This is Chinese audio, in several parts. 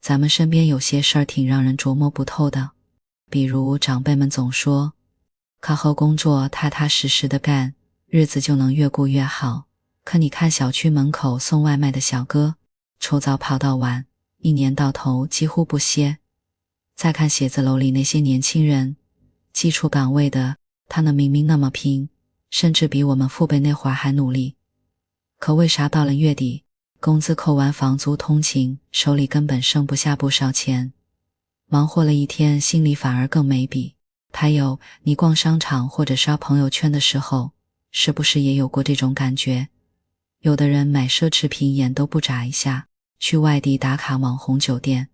咱们身边有些事儿挺让人琢磨不透的，比如长辈们总说，靠后工作踏踏实实的干，日子就能越过越好。可你看小区门口送外卖的小哥，抽早跑到晚，一年到头几乎不歇。再看写字楼里那些年轻人，基础岗位的，他们明明那么拼，甚至比我们父辈那会儿还努力。可为啥到了月底，工资扣完房租通勤，手里根本剩不下不少钱，忙活了一天，心里反而更没底。还有，你逛商场或者刷朋友圈的时候，是不是也有过这种感觉？有的人买奢侈品眼都不眨一下，去外地打卡网红酒店。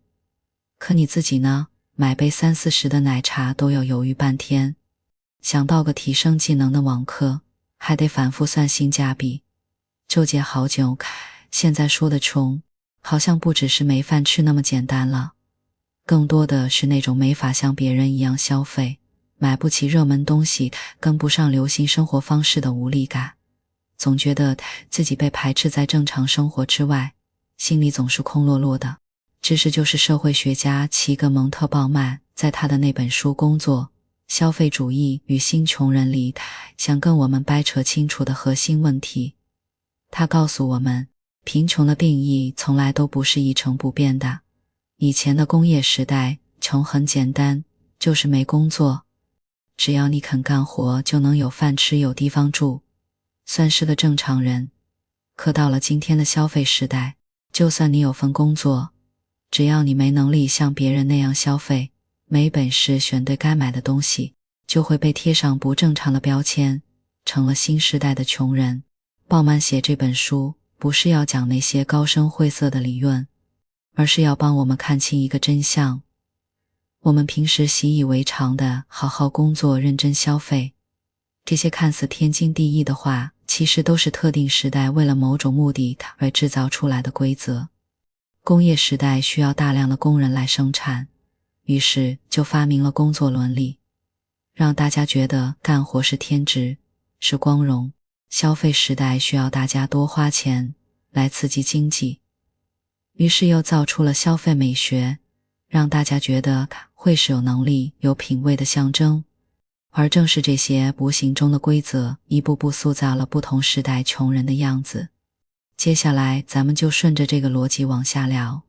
可你自己呢？买杯30-40的奶茶都要犹豫半天，想到个提升技能的网课，还得反复算性价比，纠结好久。现在说的穷，好像不只是没饭吃那么简单了，更多的是那种没法像别人一样消费，买不起热门东西，跟不上流行生活方式的无力感。总觉得自己被排斥在正常生活之外，心里总是空落落的。这是就是社会学家齐格蒙特鲍曼在他的那本书《工作、消费主义与新穷人》里想跟我们掰扯清楚的核心问题。他告诉我们，贫穷的定义从来都不是一成不变的。以前的工业时代，穷很简单，就是没工作，只要你肯干活就能有饭吃有地方住，算是个正常人。可到了今天的消费时代，就算你有份工作，只要你没能力像别人那样消费，没本事选对该买的东西，就会被贴上不正常的标签，成了新时代的穷人。鲍曼写这本书不是要讲那些高深晦涩的理论，而是要帮我们看清一个真相。我们平时习以为常的好好工作认真消费，这些看似天经地义的话，其实都是特定时代为了某种目的而制造出来的规则。工业时代需要大量的工人来生产，于是就发明了工作伦理，让大家觉得干活是天职，是光荣。消费时代需要大家多花钱来刺激经济，于是又造出了消费美学，让大家觉得会是有能力有品位的象征。而正是这些无形中的规则，一步步塑造了不同时代穷人的样子。接下来咱们就顺着这个逻辑往下聊，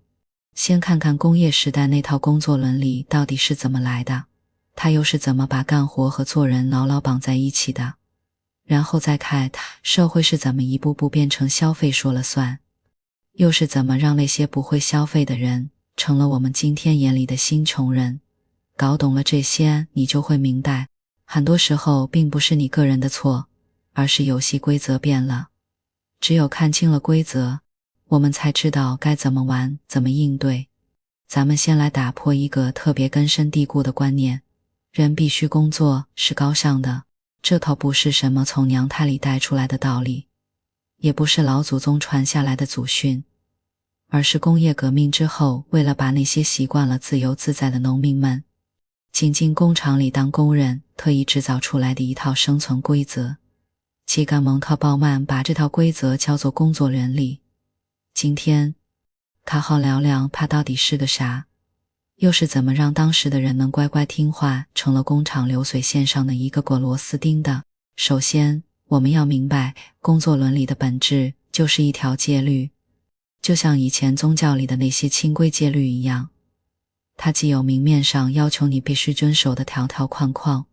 先看看工业时代那套工作伦理到底是怎么来的，它又是怎么把干活和做人牢牢绑在一起的，然后再看社会是怎么一步步变成消费说了算，又是怎么让那些不会消费的人成了我们今天眼里的新穷人。搞懂了这些，你就会明白，很多时候并不是你个人的错，而是游戏规则变了。只有看清了规则，我们才知道该怎么玩，怎么应对。咱们先来打破一个特别根深蒂固的观念，人必须工作是高尚的，这套不是什么从娘胎里带出来的道理，也不是老祖宗传下来的祖训，而是工业革命之后，为了把那些习惯了自由自在的农民们挤进工厂里当工人，特意制造出来的一套生存规则。齐格蒙特鲍曼把这套规则叫做工作伦理。今天好好聊聊它到底是个啥，又是怎么让当时的人能乖乖听话，成了工厂流水线上的一个个螺丝钉的。首先，我们要明白，工作伦理的本质就是一条戒律，就像以前宗教里的那些清规戒律一样，它既有明面上要求你必须遵守的条条框框，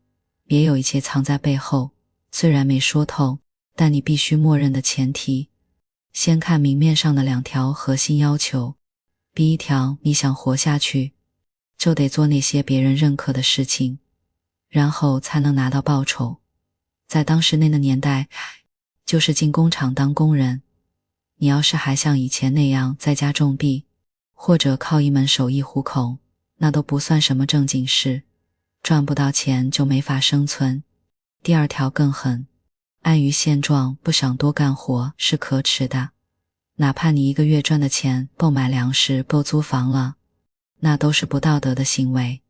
也有一些藏在背后，虽然没说透，但你必须默认的前提。先看明面上的2条核心要求。第一条，你想活下去，就得做那些别人认可的事情，然后才能拿到报酬。在当时那个年代，就是进工厂当工人，你要是还像以前那样在家种地，或者靠一门手艺糊口，那都不算什么正经事，赚不到钱就没法生存。第二条更狠，安于现状不想多干活是可耻的，哪怕你1个月赚的钱够买粮食够租房了，那都是不道德的行为。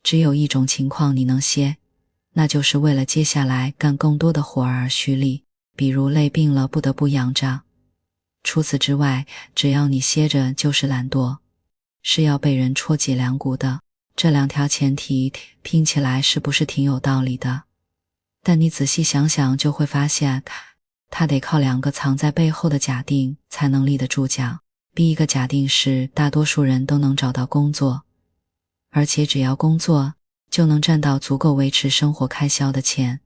只有一种情况你能歇，那就是为了接下来干更多的活而蓄力，比如累病了不得不养着。除此之外，只要你歇着就是懒惰。是要被人戳脊梁骨的。这两条前提听起来是不是挺有道理的？但你仔细想想就会发现，它得靠两个藏在背后的假定才能立得住脚。第一个假定是大多数人都能找到工作，而且只要工作就能赚到足够维持生活开销的钱。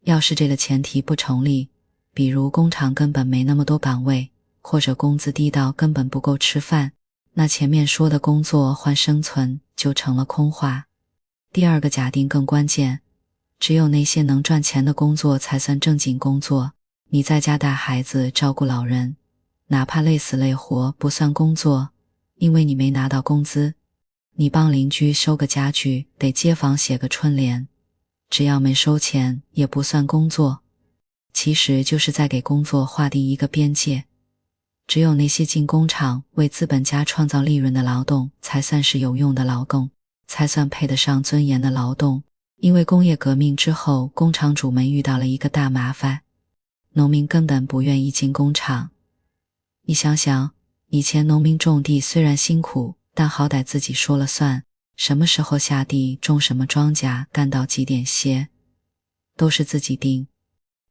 要是这个前提不成立，比如工厂根本没那么多岗位，或者工资低到根本不够吃饭，那前面说的工作换生存就成了空话。第二个假定更关键，只有那些能赚钱的工作才算正经工作。你在家带孩子照顾老人，哪怕累死累活不算工作，因为你没拿到工资。你帮邻居收个家具，得街坊写个春联，只要没收钱也不算工作。其实就是在给工作划定一个边界。只有那些进工厂为资本家创造利润的劳动才算是有用的劳动，才算配得上尊严的劳动。因为工业革命之后，工厂主们遇到了一个大麻烦，农民根本不愿意进工厂。你想想，以前农民种地虽然辛苦，但好歹自己说了算，什么时候下地种什么庄稼，干到几点歇，都是自己定。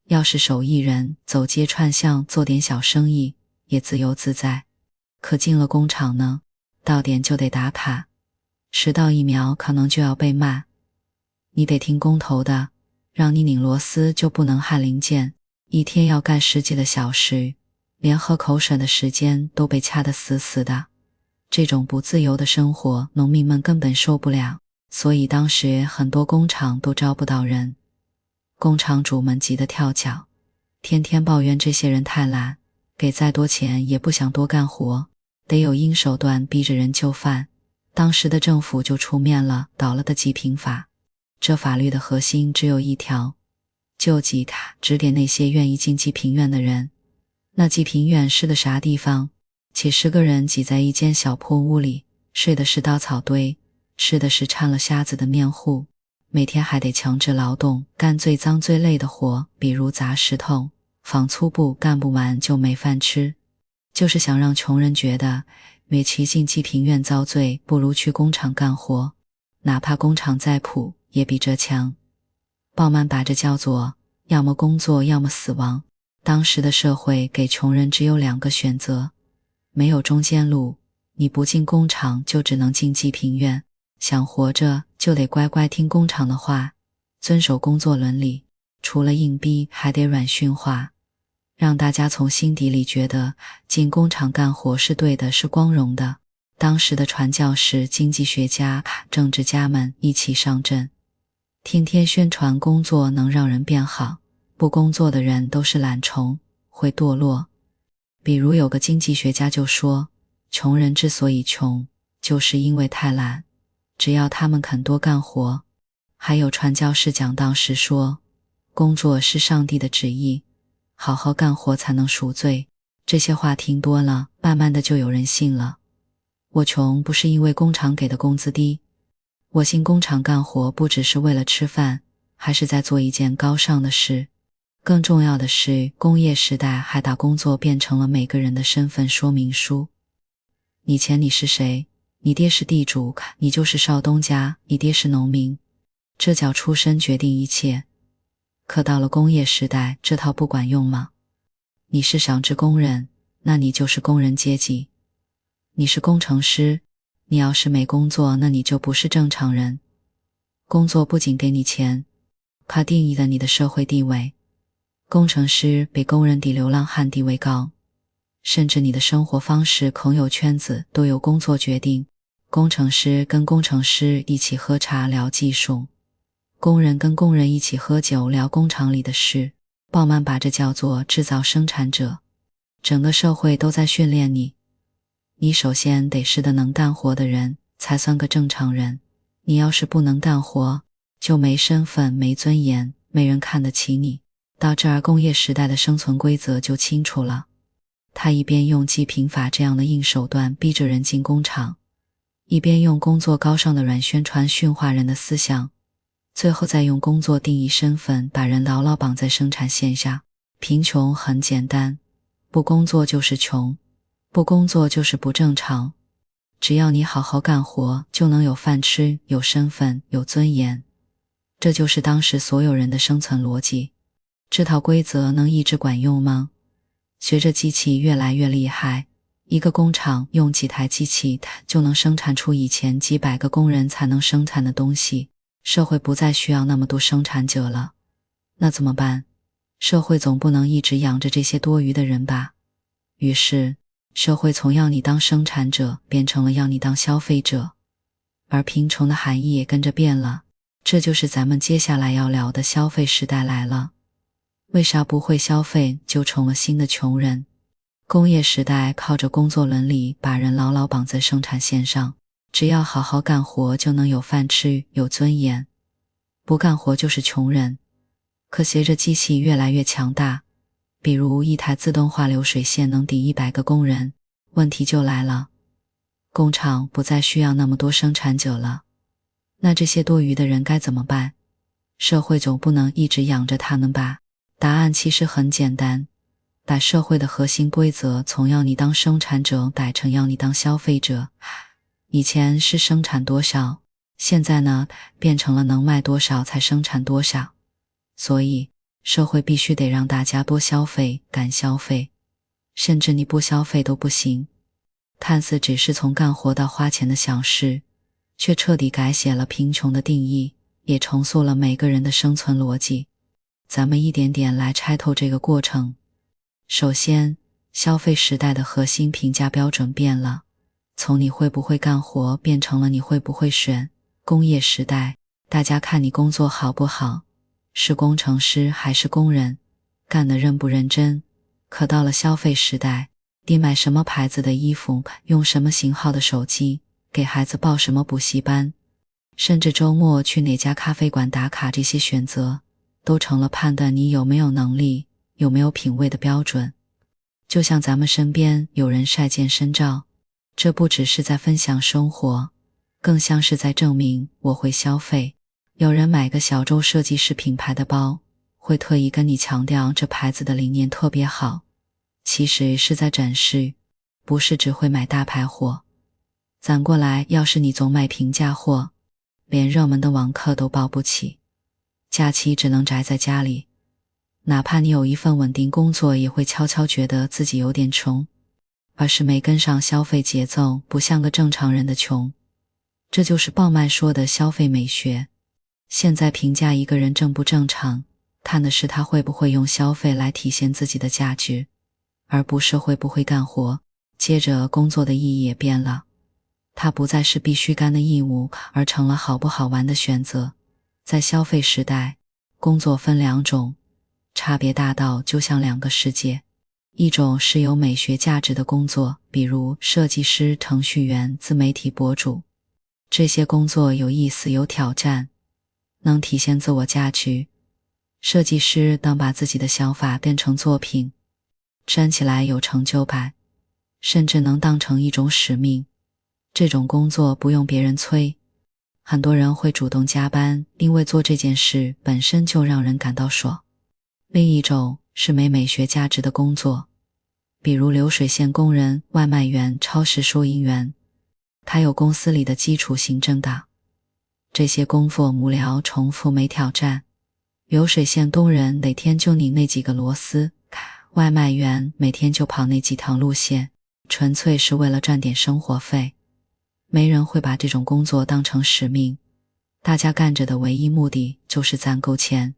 要是手艺人走街串巷做点小生意，也自由自在。可进了工厂呢，到点就得打卡，迟到1秒可能就要被骂。你得听工头的，让你拧螺丝就不能焊零件，一天要干10几个小时，连喝口水的时间都被掐得死死的。这种不自由的生活，农民们根本受不了，所以当时很多工厂都招不到人。工厂主们急得跳脚，天天抱怨这些人太懒，给再多钱也不想多干活，得有阴手段逼着人就范。当时的政府就出面了倒了的济贫法。这法律的核心只有一条，救济卡指点那些愿意进济贫院的人。那济贫院是个啥地方？几10个人挤在一间小破屋里，睡的是稻草堆，吃的是掺了虾子的面糊，每天还得强制劳动，干最脏最累的活，比如砸石头、纺粗布，干不完就没饭吃。就是想让穷人觉得，与其进济贫院遭罪，不如去工厂干活，哪怕工厂再苦，也比这强。鲍曼把这叫做要么工作，要么死亡。当时的社会给穷人只有2个选择，没有中间路，你不进工厂就只能进济贫院，想活着就得乖乖听工厂的话，遵守工作伦理，除了硬逼还得软驯化，让大家从心底里觉得进工厂干活是对的，是光荣的。当时的传教士、经济学家、政治家们一起上阵，天天宣传工作能让人变好，不工作的人都是懒虫，会堕落。比如有个经济学家就说，穷人之所以穷，就是因为太懒，只要他们肯多干活。还有传教士讲道时说，工作是上帝的旨意，好好干活才能赎罪。这些话听多了，慢慢的就有人信了。我穷不是因为工厂给的工资低，我进工厂干活不只是为了吃饭，还是在做一件高尚的事。更重要的是，工业时代还把工作变成了每个人的身份说明书。以前你是谁？你爹是地主，你就是少东家，你爹是农民，这叫出身决定一切。可到了工业时代，这套不管用吗？你是赏制工人，那你就是工人阶级。你是工程师，你要是没工作，那你就不是正常人。工作不仅给你钱，它定义了你的社会地位。工程师比工人比流浪汉地位高，甚至你的生活方式、朋友圈子都由工作决定。工程师跟工程师一起喝茶聊技术，工人跟工人一起喝酒聊工厂里的事。鲍曼把这叫做制造生产者。整个社会都在训练你，你首先得是个能干活的人，才算个正常人。你要是不能干活，就没身份、没尊严，没人看得起你。到这儿，工业时代的生存规则就清楚了。他一边用济贫法这样的硬手段逼着人进工厂，一边用工作高尚的软宣传驯化人的思想，最后再用工作定义身份，把人牢牢绑在生产线下。贫穷很简单，不工作就是穷，不工作就是不正常。只要你好好干活，就能有饭吃，有身份，有尊严。这就是当时所有人的生存逻辑。这套规则能一直管用吗？随着机器越来越厉害，一个工厂用几台机器就能生产出以前几百个工人才能生产的东西，社会不再需要那么多生产者了。那怎么办？社会总不能一直养着这些多余的人吧？于是，社会从要你当生产者变成了要你当消费者，而贫穷的含义也跟着变了。这就是咱们接下来要聊的消费时代来了。为啥不会消费就成了新的穷人？工业时代靠着工作伦理把人牢牢绑在生产线上，只要好好干活就能有饭吃，有尊严，不干活就是穷人。可随着机器越来越强大，比如一台自动化流水线能顶100个工人，问题就来了，工厂不再需要那么多生产者了。那这些多余的人该怎么办？社会总不能一直养着他们吧？答案其实很简单，把社会的核心规则从要你当生产者改成要你当消费者。以前是生产多少，现在呢，变成了能卖多少才生产多少。所以，社会必须得让大家多消费，敢消费，甚至你不消费都不行。看似只是从干活到花钱的小事，却彻底改写了贫穷的定义，也重塑了每个人的生存逻辑。咱们一点点来拆透这个过程。首先，消费时代的核心评价标准变了，从你会不会干活变成了你会不会选。工业时代，大家看你工作好不好，是工程师还是工人，干得认不认真。可到了消费时代，你买什么牌子的衣服，用什么型号的手机，给孩子报什么补习班，甚至周末去哪家咖啡馆打卡，这些选择都成了判断你有没有能力，有没有品味的标准。就像咱们身边有人晒健身照，这不只是在分享生活，更像是在证明我会消费。有人买个小众设计师品牌的包，会特意跟你强调这牌子的理念特别好，其实是在展示，不是只会买大牌货。反过来，要是你总买平价货，连热门的网课都报不起，假期只能宅在家里，哪怕你有一份稳定工作，也会悄悄觉得自己有点穷，而是没跟上消费节奏，不像个正常人的穷。这就是鲍曼说的消费美学。现在评价一个人正不正常，看的是他会不会用消费来体现自己的价值，而不是会不会干活。接着，工作的意义也变了，它不再是必须干的义务，而成了好不好玩的选择。在消费时代，工作分两种，差别大到就像两个世界。一种是有美学价值的工作，比如设计师、程序员、自媒体博主，这些工作有意思、有挑战，能体现自我价值。设计师能把自己的想法变成作品，站起来有成就感，甚至能当成一种使命。这种工作不用别人催，很多人会主动加班，因为做这件事本身就让人感到爽。另一种是没美学价值的工作，比如流水线工人、外卖员、超市收银员，还有公司里的基础行政岗。这些工作无聊、重复、没挑战。流水线工人每天就拧那几个螺丝，外卖员每天就跑那几条路线，纯粹是为了赚点生活费。没人会把这种工作当成使命，大家干着的唯一目的就是攒够钱，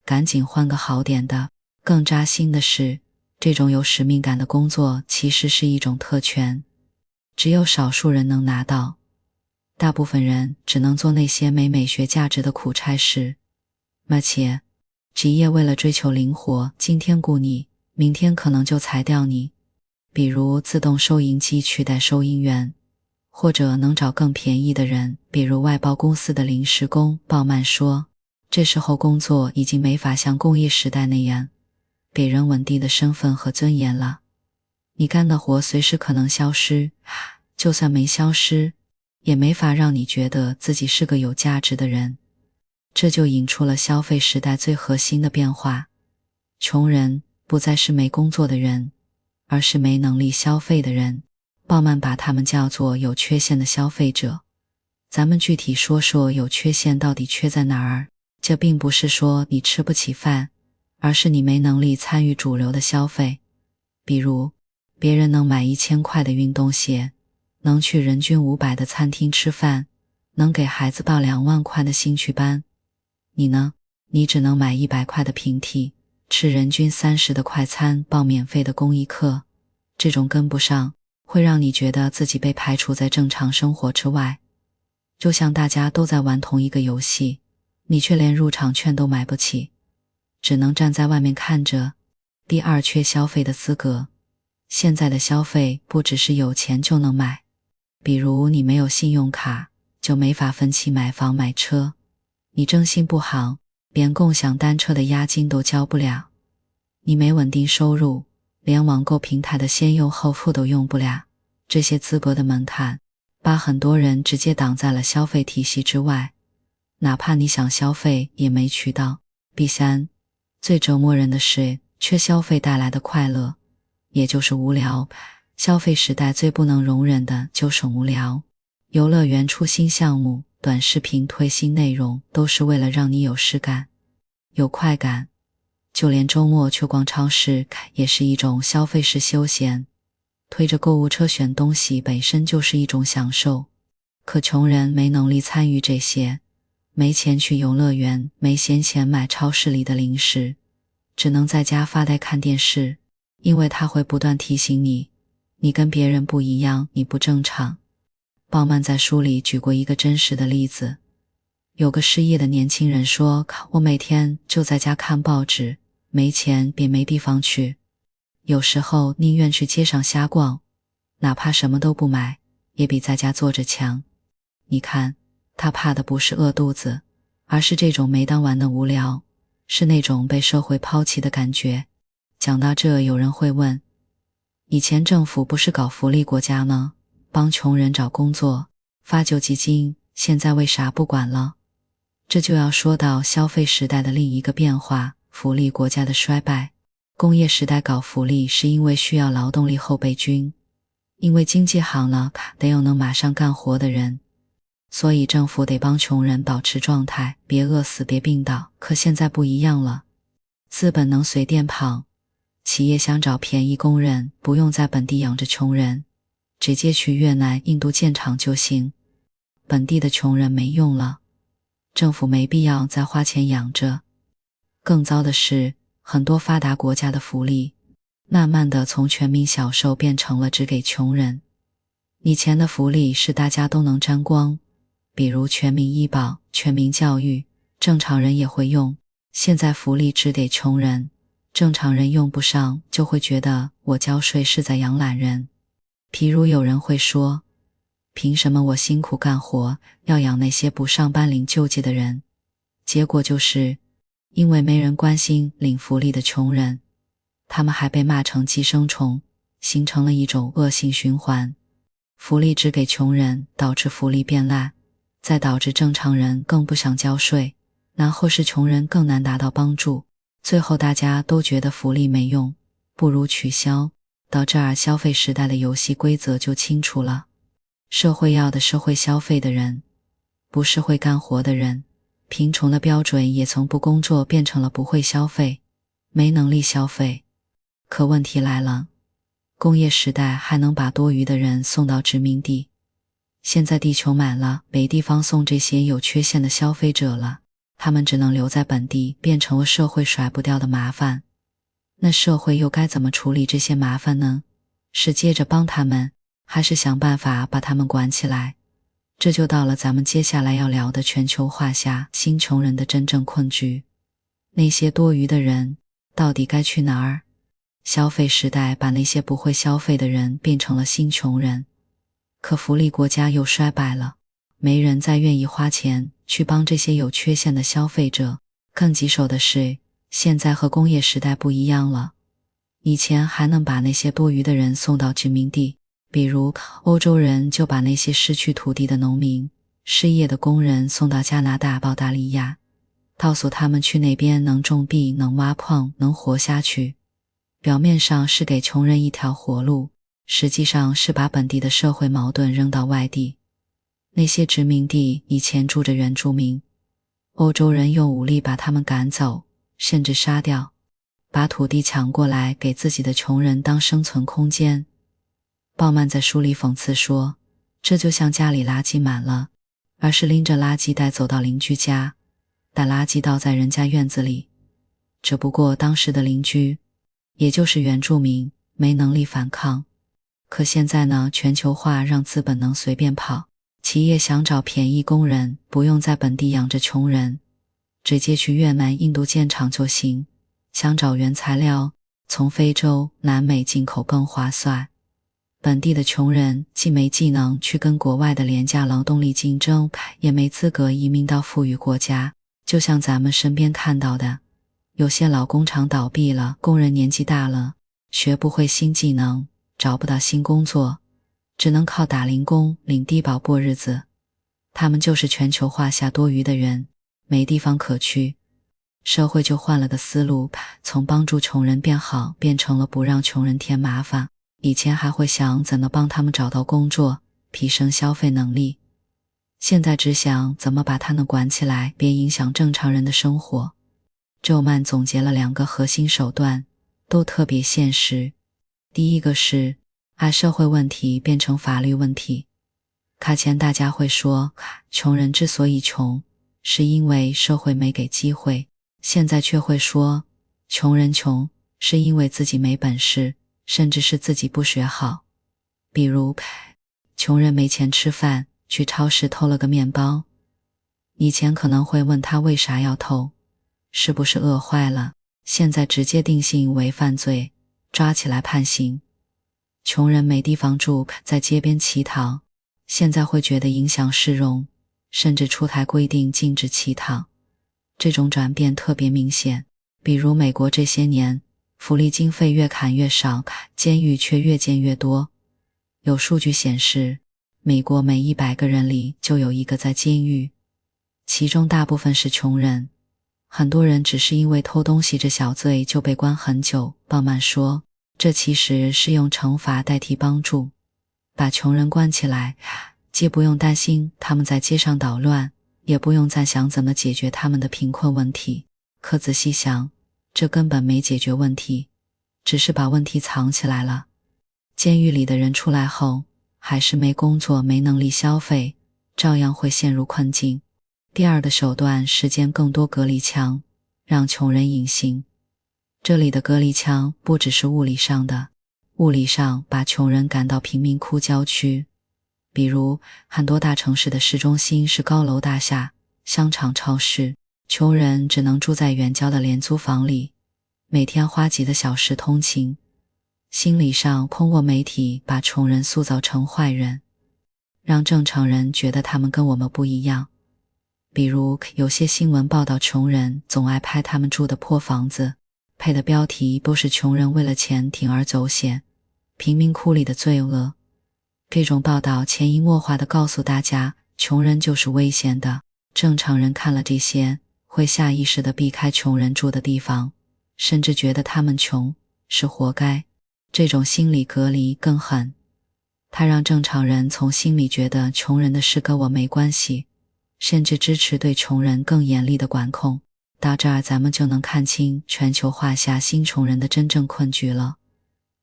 赶紧换个好点的。更扎心的是，这种有使命感的工作其实是一种特权，只有少数人能拿到，大部分人只能做那些没美学价值的苦差事。而且，职业为了追求灵活，今天雇你，明天可能就裁掉你。比如自动收银机取代收银员，或者能找更便宜的人，比如外包公司的临时工。鲍曼说，这时候工作已经没法像工业时代那样给人稳定的身份和尊严了。你干的活随时可能消失，就算没消失，也没法让你觉得自己是个有价值的人。这就引出了消费时代最核心的变化，穷人不再是没工作的人，而是没能力消费的人。鲍曼把他们叫做有缺陷的消费者。咱们具体说说有缺陷到底缺在哪儿，这并不是说你吃不起饭，而是你没能力参与主流的消费。比如，别人能买1000块的运动鞋，能去人均500的餐厅吃饭，能给孩子报2万块的兴趣班。你呢？你只能买100块的平替，吃人均30的快餐，报免费的公益课。这种跟不上，会让你觉得自己被排除在正常生活之外。就像大家都在玩同一个游戏，你却连入场券都买不起，只能站在外面看着。第二，缺消费的资格。现在的消费不只是有钱就能买，比如你没有信用卡，就没法分期买房买车。你征信不好，连共享单车的押金都交不了。你没稳定收入，连网购平台的先优后付都用不了。这些资格的门槛，把很多人直接挡在了消费体系之外，哪怕你想消费也没渠道。第三，最折磨人的是缺消费带来的快乐，也就是无聊。消费时代最不能容忍的就是无聊。游乐园出新项目，短视频推新内容，都是为了让你有事感、有快感。就连周末去逛超市也是一种消费式休闲，推着购物车选东西本身就是一种享受。可穷人没能力参与这些，没钱去游乐园，没闲钱买超市里的零食，只能在家发呆看电视，因为它会不断提醒你，你跟别人不一样，你不正常。鲍曼在书里举过一个真实的例子，有个失业的年轻人说，我每天就在家看报纸，没钱别没地方去，有时候宁愿去街上瞎逛，哪怕什么都不买，也比在家坐着强。你看，他怕的不是饿肚子，而是这种没当完的无聊，是那种被社会抛弃的感觉。讲到这，有人会问，以前政府不是搞福利国家吗？帮穷人找工作，发救济金，现在为啥不管了？这就要说到消费时代的另一个变化，福利国家的衰败。工业时代搞福利是因为需要劳动力后备军，因为经济好了，得有能马上干活的人，所以政府得帮穷人保持状态，别饿死别病倒。可现在不一样了，资本能随便跑，企业想找便宜工人，不用在本地养着穷人，直接去越南、印度建厂就行。本地的穷人没用了，政府没必要再花钱养着。更糟的是，很多发达国家的福利，慢慢的从全民享受变成了只给穷人。以前的福利是大家都能沾光，比如全民医保、全民教育，正常人也会用。现在福利只给穷人，正常人用不上，就会觉得我交税是在养懒人。譬如有人会说，凭什么我辛苦干活要养那些不上班领救济的人？结果就是因为没人关心领福利的穷人，他们还被骂成寄生虫，形成了一种恶性循环。福利只给穷人，导致福利变烂，再导致正常人更不想交税，然后是穷人更难达到帮助，最后大家都觉得福利没用，不如取消。到这儿，消费时代的游戏规则就清楚了。社会要的是会消费的人，不是会干活的人。贫穷的标准也从不工作变成了不会消费，没能力消费。可问题来了，工业时代还能把多余的人送到殖民地，现在地球满了，没地方送这些有缺陷的消费者了，他们只能留在本地，变成了社会甩不掉的麻烦。那社会又该怎么处理这些麻烦呢？是接着帮他们，还是想办法把他们管起来？这就到了咱们接下来要聊的全球化下新穷人的真正困局。那些多余的人到底该去哪儿？消费时代把那些不会消费的人变成了新穷人，可福利国家又衰败了，没人再愿意花钱去帮这些有缺陷的消费者。更棘手的是，现在和工业时代不一样了，以前还能把那些多余的人送到殖民地，比如欧洲人就把那些失去土地的农民、失业的工人送到加拿大、澳大利亚，告诉他们去那边能种地、能挖矿、能活下去。表面上是给穷人一条活路，实际上是把本地的社会矛盾扔到外地。那些殖民地以前住着原住民，欧洲人用武力把他们赶走，甚至杀掉，把土地抢过来给自己的穷人当生存空间。鲍曼在书里讽刺说，这就像家里垃圾满了，而是拎着垃圾袋走到邻居家，把垃圾倒在人家院子里。只不过当时的邻居，也就是原住民，没能力反抗。可现在呢，全球化让资本能随便跑，企业想找便宜工人，不用在本地养着穷人，直接去越南、印度建厂就行。想找原材料，从非洲、南美进口更划算。本地的穷人既没技能去跟国外的廉价劳动力竞争，也没资格移民到富裕国家。就像咱们身边看到的，有些老工厂倒闭了，工人年纪大了，学不会新技能，找不到新工作，只能靠打零工领低保过日子。他们就是全球化下多余的人，没地方可去。社会就换了个思路，从帮助穷人变好变成了不让穷人添麻烦。以前还会想怎么帮他们找到工作，提升消费能力，现在只想怎么把他们管起来，别影响正常人的生活。周曼总结了2个核心手段，都特别现实。第一个是把社会问题变成法律问题。卡前大家会说，穷人之所以穷，是因为社会没给机会，现在却会说，穷人穷，是因为自己没本事，甚至是自己不学好。比如，穷人没钱吃饭，去超市偷了个面包，以前可能会问他为啥要偷，是不是饿坏了，现在直接定性为犯罪，抓起来判刑。穷人没地方住，在街边乞讨，现在会觉得影响市容，甚至出台规定禁止乞讨。这种转变特别明显，比如美国这些年福利经费越砍越少，监狱却越建越多。有数据显示，美国每100个人里就有1个在监狱，其中大部分是穷人。很多人只是因为偷东西这小罪就被关很久。鲍曼说，这其实是用惩罚代替帮助，把穷人关起来，既不用担心他们在街上捣乱，也不用再想怎么解决他们的贫困问题。可仔细想，这根本没解决问题，只是把问题藏起来了。监狱里的人出来后，还是没工作，没能力消费，照样会陷入困境。第2个手段是建更多隔离墙，让穷人隐形。这里的隔离墙不只是物理上的，物理上把穷人赶到贫民窟郊区。比如很多大城市的市中心是高楼大厦、商场、超市，穷人只能住在远郊的廉租房里，每天花几个小时通勤。心理上通过媒体把穷人塑造成坏人，让正常人觉得他们跟我们不一样。比如有些新闻报道穷人总爱拍他们住的破房子，配的标题都是穷人为了钱铤而走险，贫民窟里的罪恶。这种报道潜移默化地告诉大家，穷人就是危险的。正常人看了这些，会下意识地避开穷人住的地方，甚至觉得他们穷，是活该。这种心理隔离更狠，它让正常人从心里觉得穷人的事跟我没关系，甚至支持对穷人更严厉的管控。到这儿咱们就能看清全球化下新穷人的真正困局了。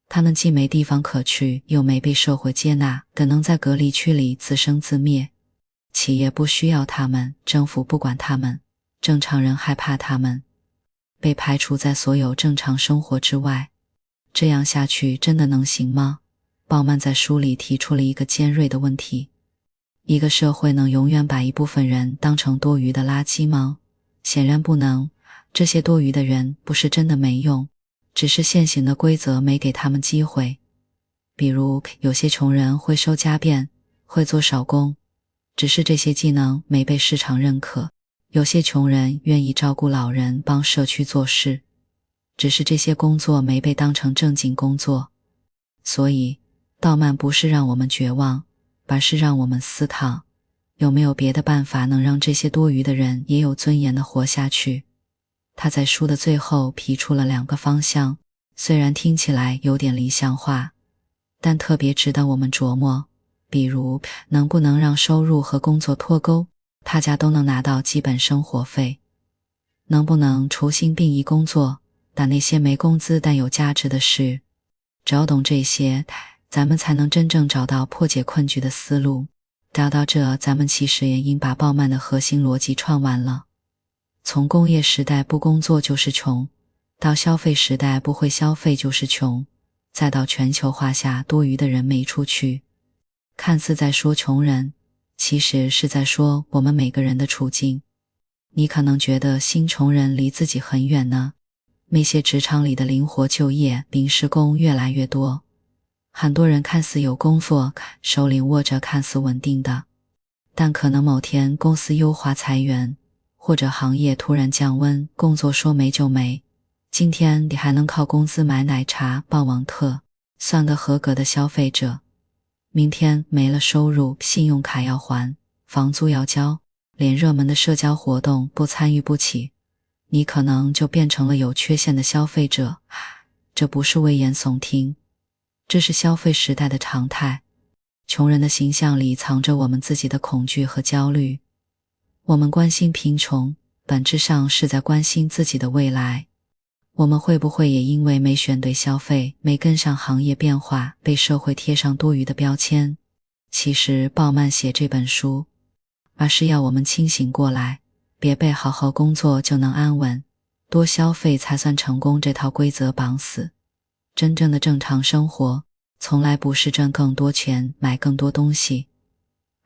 他们既没地方可去，又没被社会接纳，更能在隔离区里自生自灭。企业不需要他们，政府不管他们，正常人害怕他们，被排除在所有正常生活之外。这样下去真的能行吗？鲍曼在书里提出了一个尖锐的问题：一个社会能永远把一部分人当成多余的垃圾吗？显然不能。这些多余的人不是真的没用，只是现行的规则没给他们机会。比如有些穷人会收家变，会做手工，只是这些技能没被市场认可。有些穷人愿意照顾老人，帮社区做事，只是这些工作没被当成正经工作。所以道曼不是让我们绝望，而是让我们思考，有没有别的办法能让这些多余的人也有尊严地活下去。他在书的最后提出了2个方向，虽然听起来有点理想化，但特别值得我们琢磨，比如能不能让收入和工作脱钩，大家都能拿到基本生活费？能不能除心并移工作，打那些没工资但有价值的事？只要懂这些，咱们才能真正找到破解困局的思路。聊到这，咱们其实也应把鲍曼的核心逻辑串完了。从工业时代不工作就是穷，到消费时代不会消费就是穷，再到全球化下多余的人没出去。看似在说穷人，其实是在说我们每个人的处境。你可能觉得新穷人离自己很远呢，那些职场里的灵活就业临时工越来越多，很多人看似有工作，手里握着看似稳定的，但可能某天公司优化裁员，或者行业突然降温，工作说没就没。今天你还能靠工资买奶茶、报网课，算个合格的消费者，明天没了收入，信用卡要还，房租要交，连热门的社交活动不参与不起，你可能就变成了有缺陷的消费者。这不是危言耸听，这是消费时代的常态。穷人的形象里藏着我们自己的恐惧和焦虑。我们关心贫穷，本质上是在关心自己的未来。我们会不会也因为没选对消费，没跟上行业变化，被社会贴上多余的标签？其实鲍曼写这本书，而是要我们清醒过来，别被好好工作就能安稳，多消费才算成功这套规则绑死。真正的正常生活，从来不是挣更多钱，买更多东西，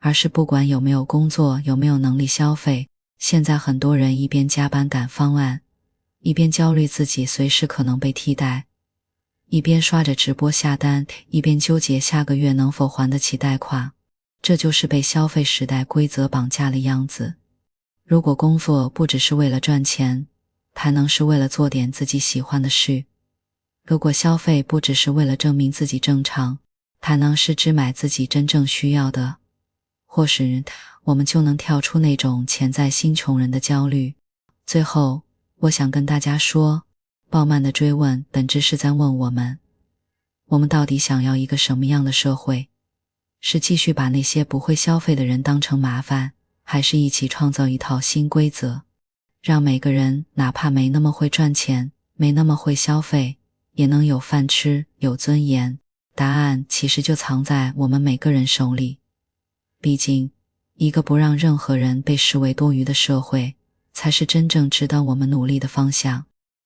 而是不管有没有工作，有没有能力消费。现在很多人一边加班赶方案，一边焦虑自己随时可能被替代，一边刷着直播下单，一边纠结下个月能否还得起贷款。这就是被消费时代规则绑架的样子。如果工作不只是为了赚钱，还能是为了做点自己喜欢的事；如果消费不只是为了证明自己正常，还能是只买自己真正需要的，或许我们就能跳出那种潜在新穷人的焦虑。最后，我想跟大家说，鲍曼的追问本质是在问我们到底想要一个什么样的社会？是继续把那些不会消费的人当成麻烦，还是一起创造一套新规则，让每个人哪怕没那么会赚钱，没那么会消费，也能有饭吃，有尊严？答案其实就藏在我们每个人手里。毕竟，一个不让任何人被视为多余的社会，才是真正值得我们努力的方向。